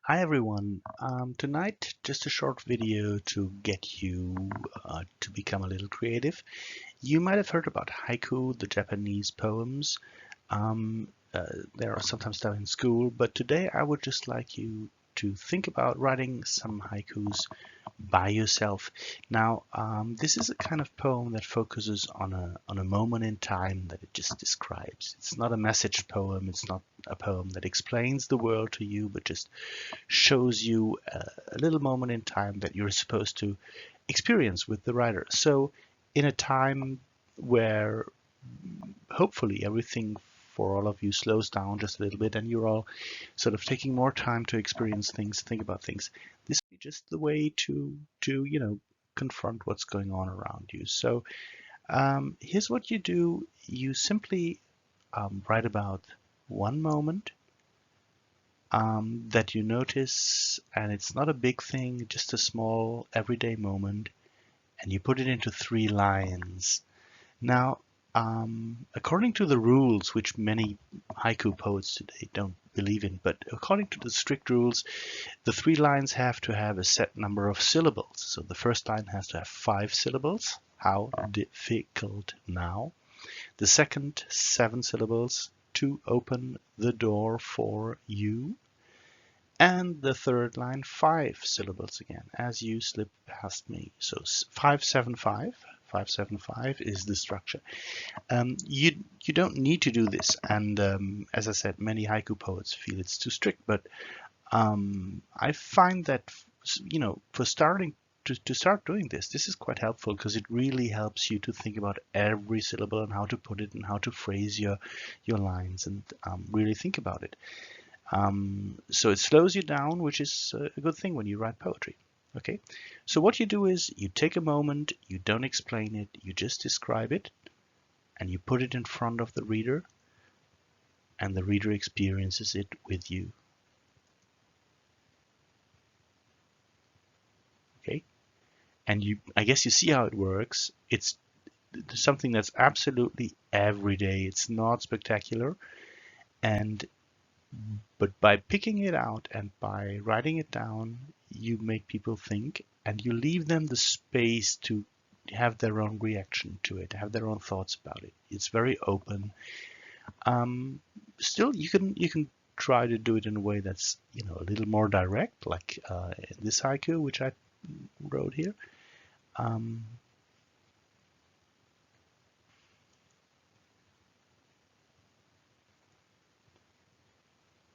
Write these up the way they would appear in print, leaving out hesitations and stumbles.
Hi everyone. Tonight, just a short video to get you to become a little creative. You might have heard about haiku, the Japanese poems. Um, uh, they are sometimes done in school, but today I would just like you to think about writing some haikus by yourself. Now, this is a kind of poem that focuses on a moment in time that it just describes. It's not a message poem. It's not a poem that explains the world to you, but just shows you a little moment in time that you're supposed to experience with the writer. So, in a time where hopefully everything for all of you slows down just a little bit and you're all sort of taking more time to experience things, think about things, this is just the way to confront what's going on around you. So here's what you do. You simply write about one moment that you notice, and it's not a big thing, just a small everyday moment, and you put it into 3 lines. Now, according to the rules, which many haiku poets today don't believe in, but according to the strict rules, the 3 lines have to have a set number of syllables. So the first line has to have 5 syllables. How difficult now. The second, 7 syllables. To open the door for you. And the third line, 5 syllables again, as you slip past me. So 575. 575 is the structure. You don't need to do this, and as I said, many haiku poets feel it's too strict. But I find that for starting to start doing this is quite helpful because it really helps you to think about every syllable and how to put it and how to phrase your lines and really think about it. So it slows you down, which is a good thing when you write poetry. Okay, so what you do is you take a moment, you don't explain it, you just describe it, and you put it in front of the reader, and the reader experiences it with you. Okay, and I guess you see how it works. It's something that's absolutely everyday. It's not spectacular, and but by picking it out and by writing it down, you make people think and you leave them the space to have their own reaction to it, have their own thoughts about it. It's very open. Still, you can try to do it in a way that's a little more direct, like in this haiku which I wrote here. Um,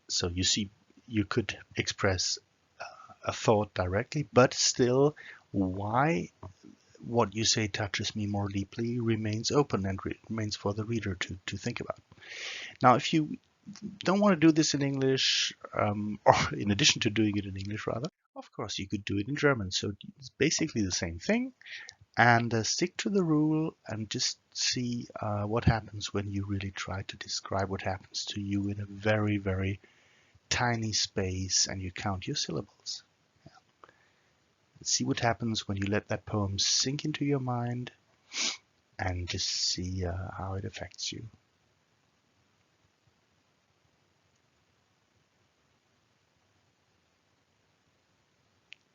so you see, you could express a thought directly, but still, why what you say touches me more deeply remains open and remains for the reader to think about. Now, if you don't want to do this in English, or in addition to doing it in English, rather, of course, you could do it in German. So it's basically the same thing. And stick to the rule and just see what happens when you really try to describe what happens to you in a very, very tiny space and you count your syllables. See what happens when you let that poem sink into your mind and just see how it affects you.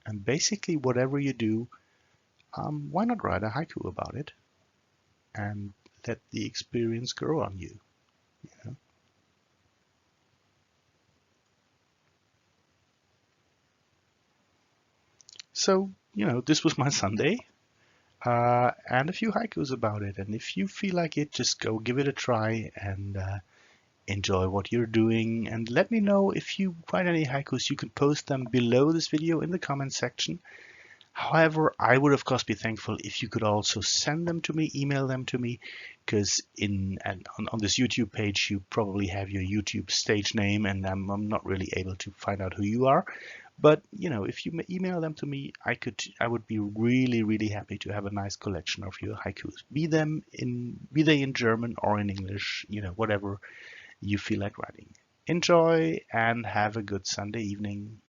And basically, whatever you do, why not write a haiku about it and let the experience grow on you? You know? So, this was my Sunday. And a few haikus about it. And if you feel like it, just go give it a try and enjoy what you're doing. And let me know if you write any haikus. You can post them below this video in the comment section. However, I would of course be thankful if you could also send them to me, email them to me, because on this YouTube page you probably have your YouTube stage name, and I'm not really able to find out who you are. But if you email them to me, I would be really, really happy to have a nice collection of your haikus. Be they in German or in English, whatever you feel like writing. Enjoy and have a good Sunday evening.